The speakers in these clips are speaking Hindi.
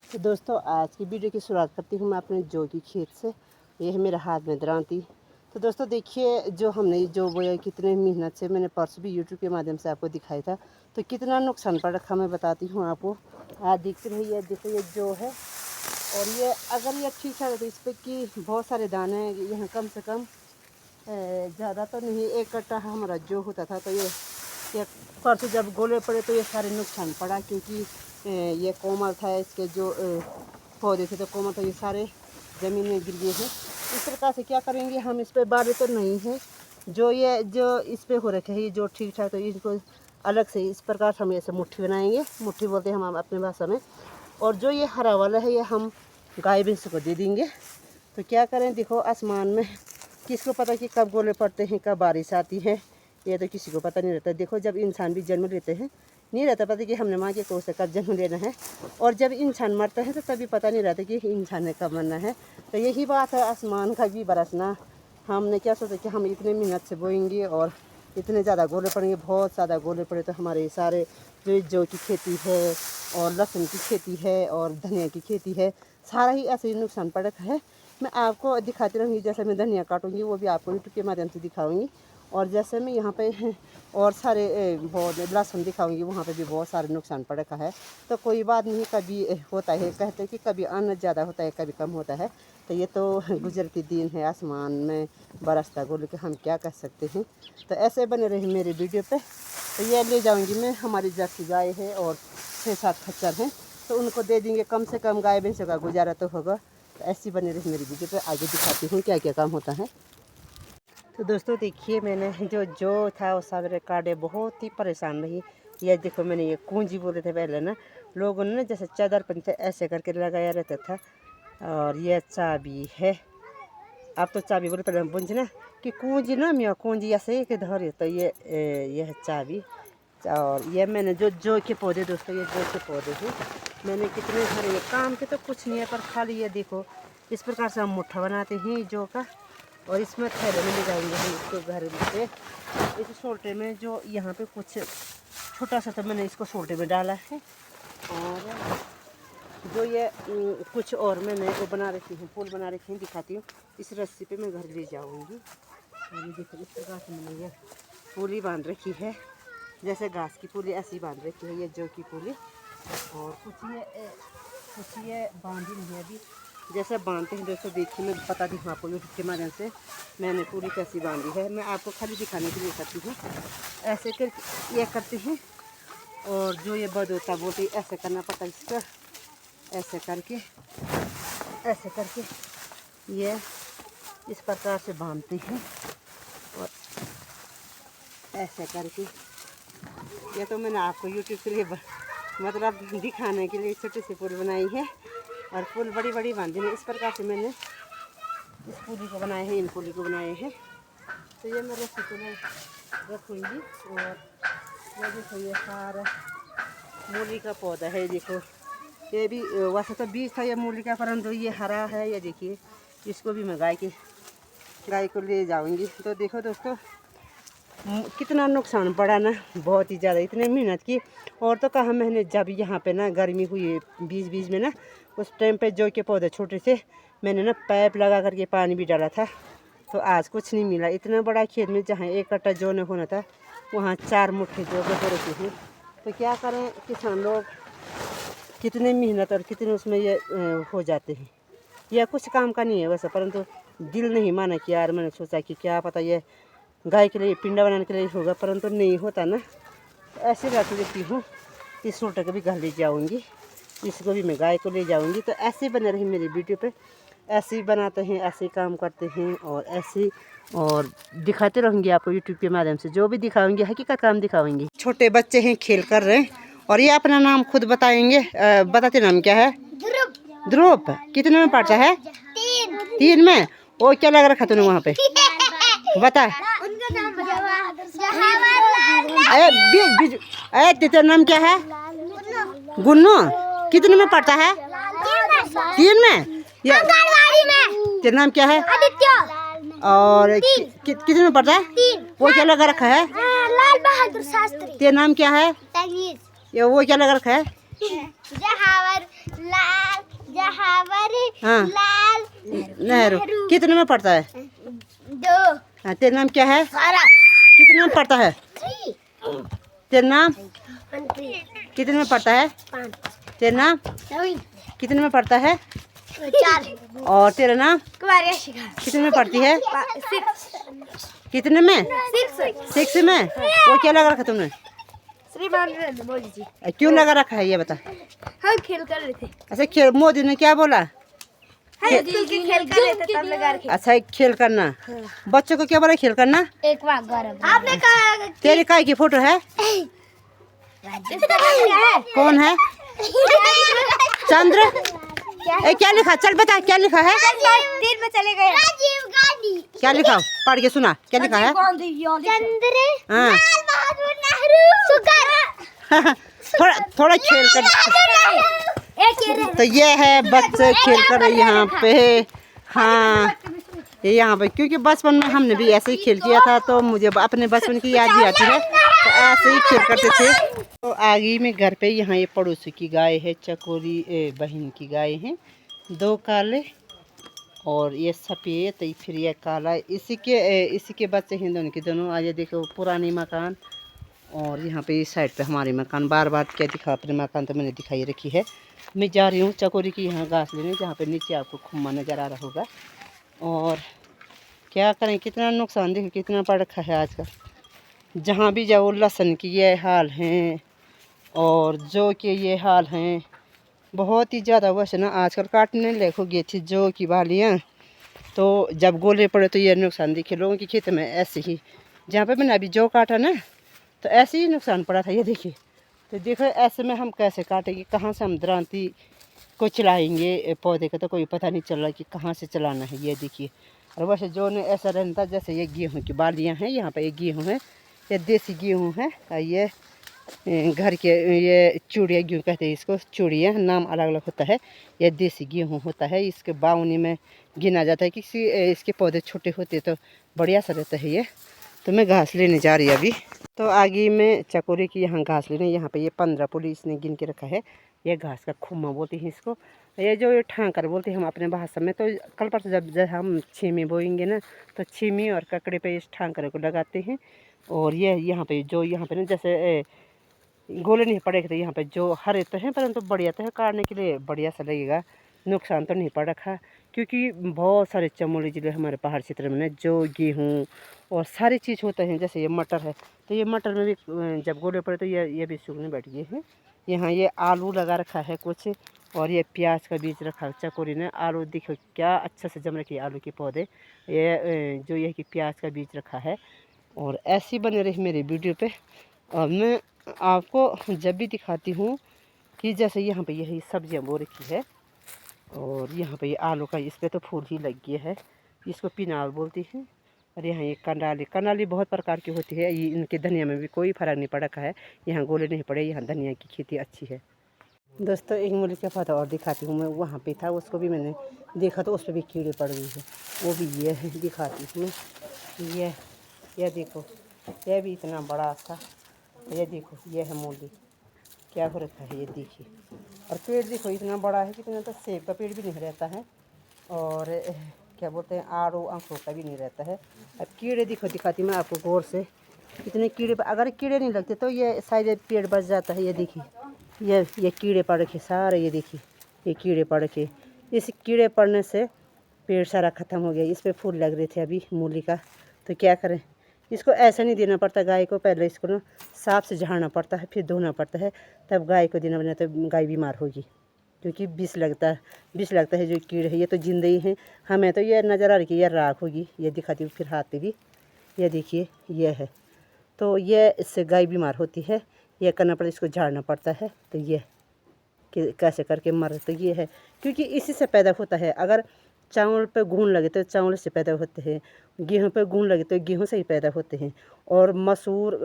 तो दोस्तों आज की वीडियो की शुरुआत करती हूँ मैं अपने जौ की खेत से। ये है मेरे हाथ में दरांती। तो दोस्तों देखिए जो हमने जो बोया कितने मेहनत से, मैंने परसों भी यूट्यूब के माध्यम से आपको दिखाया था। तो कितना नुकसान पड़ रखा मैं बताती हूँ आपको। आज दिखते रही है, देखो ये जो है, और ये अगर ये ठीक है तो इस पर की बहुत सारे दाने हैं। यहाँ कम से कम ज़्यादा तो नहीं, एक कट्टा हमारा जो होता था। तो ये परसों जब गोले पड़े तो ये सारे नुकसान पड़ा, क्योंकि ये कोमल था, इसके जो पौधे थे तो कोमल था, ये सारे ज़मीन में गिर गए हैं। इस प्रकार से क्या करेंगे हम, इस पर बारी तो नहीं है, जो इस पे हो रखे है ये जो ठीक ठाक, तो इनको अलग से इस प्रकार से हम ऐसे मुट्ठी बनाएंगे। मुट्ठी बोलते हैं हम अपने भाषा में। और जो ये हरा वाला है ये हम गाय भैंस को दे देंगे। तो क्या करें, देखो आसमान में किसको पता कि कब गोले पड़ते हैं, कब बारिश आती है, ये तो किसी को पता नहीं रहता। देखो जब इंसान भी जन्म लेते हैं नहीं रहता पता कि हमने माँ के कोख से कब जन्म लेना है, और जब इंसान मरता है तो तभी पता नहीं रहता कि इंसान ने कब मरना है। तो यही बात है आसमान का भी बरसना। हमने क्या सोचा कि हम इतने मेहनत से बोएंगे और इतने ज़्यादा गोले पड़ेंगे, बहुत ज़्यादा गोले पड़े तो हमारे सारे जो जौ की खेती है और लहसुन की खेती है और धनिया की खेती है, सारा ही ऐसे ही नुकसान पड़ रखा है। मैं आपको दिखाती रहूँगी, जैसे मैं धनिया काटूँगी वो भी आपको यूट्यूब के माध्यम से दिखाऊँगी। और जैसे मैं यहाँ पे और सारे बहुत लहसुन दिखाऊंगी, वहाँ पे भी बहुत सारे नुकसान पड़ रखा है। तो कोई बात नहीं, कभी होता है, कहते हैं कि कभी अन्न ज़्यादा होता है कभी कम होता है। तो ये तो गुजरती दिन है, आसमान में बरसता गोल के हम क्या कह सकते हैं। तो ऐसे बने रहे मेरे वीडियो पे। तो ये ले जाऊँगी मैं, हमारी जर्सी गाय है और 6-7 खच्चर हैं, तो उनको दे देंगे, कम से कम गाय भैंसों का गुजारा तो होगा। तो ऐसी बने रही मेरी वीडियो पे, आगे दिखाती हूँ क्या क्या काम होता है। तो दोस्तों देखिए मैंने जो था वो सारे काटे, बहुत ही परेशान रही। ये देखो मैंने ये कुंजी बोले थे पहले ना, लोगों ने जैसे चादर पर ऐसे करके लगाया रहता था। और ये चाबी है, अब तो चाबी बोले पहले बुझ ना कि कुंजी ना, मैं कुंजी ऐसे ही धरे। तो ये है चाबी। और ये मैंने जो के पौधे, दोस्तों ये जो के पौधे हैं मैंने कितने सारे, ये काम के तो कुछ नहीं है पर खाली ये देखो इस प्रकार से हम मुट्ठा बनाते हैं जो का। और इसमें थैले में ले जाएंगे हम इसको घर पे। इस सोल्टे में जो यहाँ पे कुछ छोटा सा तो मैंने इसको सोल्टे में डाला है। और जो ये कुछ और मैंने वो बना रखी हूँ, पुल बना रखी हूँ, दिखाती हूँ। इस रस्सी पे मैं घर ले जाऊँगी। और ये देखो इस प्रकार से मैंने ये पुली बांध रखी है, जैसे घास की पुली ऐसी बांध रखी है ये जौ की पुली। और कुछ ये बांधी नहीं है अभी, जैसे बांधते हैं दोस्तों देखिए, मैं बताती हूँ आपको यूट्यूब के माध्यम से मैंने पूरी कैसी बांधी है। मैं आपको खाली दिखाने के लिए करती हूँ। ऐसे कर ये करते हैं, और जो ये बद होता बोलते ऐसे करना पड़ता है इसका, ऐसे करके ये इस प्रकार से बांधते हैं। और ऐसे करके ये तो मैंने आपको यूट्यूब के लिए मतलब दिखाने के लिए छोटी सी पुल बनाई है। और पुल बड़ी बड़ी बांधी है, इस प्रकार से मैंने इस पुली को बनाए हैं, इन पुली को बनाए हैं। तो ये मैं रस्सी को मैं रखूँगी। और ये देखो ये सारा मूली का पौधा है, देखो ये भी वैसे तो बीज था ये मूली का, परंतु ये हरा है। ये देखिए इसको भी मैं गाय को ले जाऊँगी। तो देखो दोस्तों कितना नुकसान पड़ा ना, बहुत ही ज़्यादा, इतने मेहनत की। और तो कहा मैंने, जब यहाँ पे ना गर्मी हुई बीच में ना, उस टाइम पे जौ के पौधे छोटे से मैंने ना पाइप लगा करके पानी भी डाला था। तो आज कुछ नहीं मिला। इतना बड़ा खेत में जहाँ 1 कट्टा जौ ने होना था वहाँ 4 मुट्ठे जौ के हो रखे हैं। तो क्या करें किसान लोग, कितने मेहनत और कितने उसमें ये हो जाते हैं। यह कुछ काम का नहीं है वैसे, परंतु दिल नहीं माना कि यार, मैंने सोचा कि क्या पता ये गाय के लिए पिंडा बनाने के लिए होगा, परंतु नहीं होता ना। तो ऐसे रख लेती हूँ। इस सोटे को भी घर ले जाऊँगी, इसको भी मैं गाय को ले जाऊँगी। तो ऐसे बने रही मेरी वीडियो पे, ऐसे ही बनाते हैं, ऐसे ही काम करते हैं, और ऐसे और दिखाते रहूँगी आपको यूट्यूब के माध्यम से। जो भी दिखाऊँगी हकीकत काम दिखाऊँगी। छोटे बच्चे हैं खेल कर रहे हैं। और ये अपना नाम खुद बताएंगे, बताते नाम क्या है? ध्रुव। कितने में पढ़ता है? 3 में। वो क्या लगा रखा तूने वहाँ पे, बता। तेरा नाम क्या है? गुन्नू। कितने में पढ़ता है? 3 में। तेरा नाम क्या है? और कितने में पढ़ता है? 3। वो क्या लगा रखा है? लाल बहादुर शास्त्री। तेरा नाम क्या है? तमीज। ये वो क्या लगा रखा है? जहावर लाल हाँ लाल नेहरू कितने में पढ़ता है? 2 हाँ, तेरा नाम क्या है? सारा कितने में पढ़ता है? 3 तेरा नाम 3 कितने में पढ़ता है? 5 तेरा नाम 7 कितने में पढ़ता है? 4 और तेरा नाम कुमारी शिखा कितने में पढ़ती है? 6 कितने में? 6 6 में। वो क्या लगा रखा तुमने? श्रीमान मोदी जी क्यों लगा रखा है ये बता? हम खेल कर रहे थे। अच्छा खेल, मोदी ने क्या बोला? मोदी जी खेल कर रहे थे तब लगा रखे। अच्छा खेल करना, बच्चों को क्या बोला खेल करना? एक बार गौरव आपने कहा तेरे काय की फोटो है? इसका नाम क्या है? कौन है? चंद्र। क्या लिखा? चल बता क्या लिखा है? 3 में चले गए। राजीव गांधी। क्या लिखा? पढ़ के सुना क्या लिखा है? चंद्र हाँ लाल बहादुर नेहरू सुगर थोड़ा खेल कर। तो ये है बच्चे खेल कर यहाँ पे। हाँ ये यहाँ पे, क्योंकि बचपन में हमने भी ऐसे ही खेल किया था तो मुझे अपने बचपन की याद भी आती है, तो ऐसे ही खेल करते थे। तो आगे में घर पे यहाँ ये पड़ोसी की गाय है, चकोरी बहन की गाय है, 2 काले और ये सफ़ेद, फिर ये काला। इसी के बच्चे हैं दोनों के दोनों। आज ये देखो पुरानी मकान, और यहाँ पे इस साइड पे हमारे मकान। बार बार क्या दिखा अपने मकान तो मैंने दिखाई रखी है। मैं जा रही हूँ चकोरी की यहाँ घास लेने, जहाँ पे नीचे आपको खुम्मा नज़र आ रहा होगा। और क्या करें, कितना नुकसान देखो कितना पड़ रखा है आजकल। जहाँ भी जाओ लहसुन की ये हाल हैं, और जो कि ये हाल हैं बहुत ही ज़्यादा। वैसे ना आजकल काटने लायक हो गई थी जो की बालियाँ, तो जब गोले पड़े तो ये नुकसान दिखे लोगों के खेत में। ऐसे ही जहाँ पे मैंने अभी जो काटा ना, तो ऐसे ही नुकसान पड़ा था। ये देखिए, तो देखो ऐसे में हम कैसे काटेंगे, कहाँ से हम दरांती को चलाएंगे पौधे का, तो कोई पता नहीं चल रहा कि कहाँ से चलाना है। ये देखिए, और वैसे जो ने ऐसा रहता, जैसे ये गेहूं की बालियां हैं, यहाँ पे ये गेहूं है, ये देसी गेहूं है, ये घर के ये चूड़िया गेहूँ कहते हैं इसको, चूड़िया नाम अलग अलग होता है। यह देसी गेहूँ होता है, इसके बावनी में गिना जाता है। किसी इसके पौधे छोटे होते तो बढ़िया सा रहता है ये। तो मैं घास लेने जा रही अभी। तो आगे में चकोरी की यहाँ घास लेने, यहाँ पे ये 15 पुलिस ने गिन के रखा है। ये घास का खुम्मा बोलते हैं इसको, ये जो ठांकर बोलते हैं हम अपने भाषा में। तो कल परसों जब हम छीमी बोएंगे ना, तो छीमी और ककड़े पे इस ठांकर को लगाते हैं। और ये यहाँ पे ना जैसे गोले नहीं पड़ेगा, तो यहाँ पे जो हरे तो हैं परंतु बढ़िया तो है, काटने के लिए बढ़िया सा लगेगा। नुकसान तो नहीं पड़ रखा, क्योंकि बहुत सारे चमोली ज़िले हमारे पहाड़ क्षेत्र में जो गेहूँ और सारी चीज़ होते हैं। जैसे ये मटर है, तो ये मटर में भी जब गोले पड़े तो ये भी सूखने बैठ गए हैं। यहाँ ये आलू लगा रखा है कुछ, और ये प्याज का बीज रखा चकोरी ने। आलू देखो क्या अच्छा से जम रखी है आलू के पौधे। ये जो ये कि प्याज का बीज रखा है। और ऐसी बने रही मेरी वीडियो पे। और मैं आपको जब भी दिखाती हूँ कि जैसे यहाँ पे यही सब्जियाँ बो रखी है, और यहाँ पे ये आलू का इस पर तो फूल ही लग गया है, इसको पिनाल बोलती हैं। और यहाँ ये कंडाली बहुत प्रकार की होती है। ये इनके धनिया में भी कोई फ़र्क नहीं पड़ रखा है, यहाँ गोले नहीं पड़े, यहाँ धनिया की खेती अच्छी है। दोस्तों एक मूली का पौधा और दिखाती हूँ मैं, वहाँ पे था उसको भी मैंने देखा तो उस पर भी कीड़े पड़ गए हैं, वो भी ये है दिखाती हूँ मैं। ये देखो, यह भी इतना बड़ा था। ये देखो ये है मूली, क्या हो रखा है ये देखिए। और पेड़ देखो इतना बड़ा है, कितना तो सेब का पेड़ भी नहीं रहता है, और क्या बोलते हैं आड़ू आंखों का भी नहीं रहता है। अब कीड़े देखो, दिखाती मैं आपको गौर से, कितने कीड़े। अगर कीड़े नहीं लगते तो ये शायद पेड़ बच जाता है। ये देखिए ये कीड़े पड़ रखे सारे, ये देखिए ये कीड़े पड़ रखे। इस कीड़े पड़ने से पेड़ सारा ख़त्म हो गया। इस पर फूल लग रहे थे अभी मूली का, तो क्या करें। इसको ऐसा नहीं देना पड़ता गाय को, पहले इसको ना साफ से झाड़ना पड़ता है, फिर धोना पड़ता है, तब गाय को देना, बना तो गाय बीमार होगी, क्योंकि विष लगता है जो कीड़े है। ये तो जिंदा ही है, हमें तो ये नज़र आ रही है ये राख होगी। ये दिखाती हूँ फिर हाथ पे भी, ये देखिए ये है। तो ये इससे गाय बीमार होती है, ये करना पड़ता है, इसको झाड़ना पड़ता है। तो ये कि कैसे करके मर, तो ये है क्योंकि इसी से पैदा होता है। अगर चावल पे घून लगे तो चावल से पैदा होते हैं, गेहूं पे घून लगे तो गेहूं से ही पैदा होते हैं, और मसूर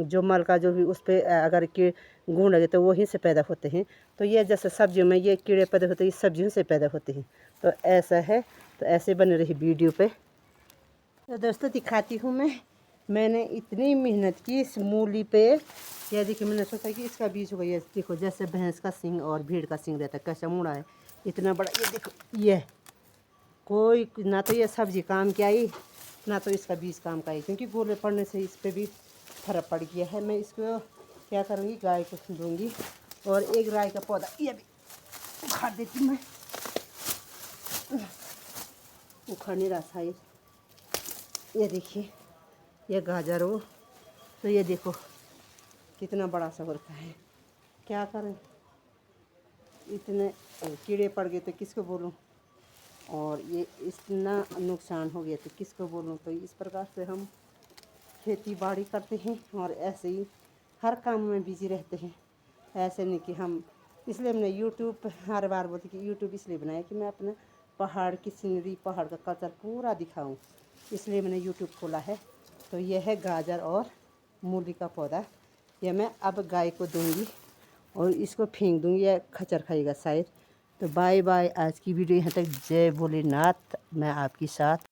जो मल का जो भी उस पर अगर के घून लगे तो वहीं से पैदा होते हैं। तो ये जैसे सब्जियों में ये कीड़े पैदा होते हैं, ये सब्जियों से पैदा होते हैं। तो ऐसा है, तो ऐसे बने रही वीडियो पे। तो दोस्तों दिखाती हूँ मैंने इतनी मेहनत की इस मूली पे। यह देखिए, मैंने सोचा कि इसका बीज होगा। ये देखो जैसे भैंस का सींग और भेड़ का सींग रहता है, कैसा मुड़ा है। इतना बड़ा, ये देखो, ये कोई ना तो ये सब्जी काम की आई, ना तो इसका बीज काम का आई, क्योंकि गोले पड़ने से इस पर भी फर्क पड़ गया है। मैं इसको क्या करूँगी, गाय को दूँगी। और एक राई का पौधा ये भी उखाड़ देती हूँ मैं, उखाड़ नहीं रहा था ये देखिए, ये गाजर हो तो ये देखो कितना बड़ा सा रखा है। क्या करें, इतने कीड़े पड़ गए तो किसको बोलूं, और ये इतना नुकसान हो गया तो किसको बोलूं। तो इस प्रकार से हम खेती बाड़ी करते हैं और ऐसे ही हर काम में बिजी रहते हैं। ऐसे नहीं कि हम, इसलिए हमने यूट्यूब हर बार बोलती कि यूट्यूब इसलिए बनाया कि मैं अपना पहाड़ की सीनरी, पहाड़ का कल्चर पूरा दिखाऊं, इसलिए मैंने यूट्यूब खोला है। तो यह है गाजर और मूली का पौधा, यह मैं अब गाय को दूंगी और इसको फेंक दूंगी, या खच्चर खाएगा शायद। तो बाय बाय, आज की वीडियो यहाँ तक। जय भोलेनाथ, मैं आपके साथ।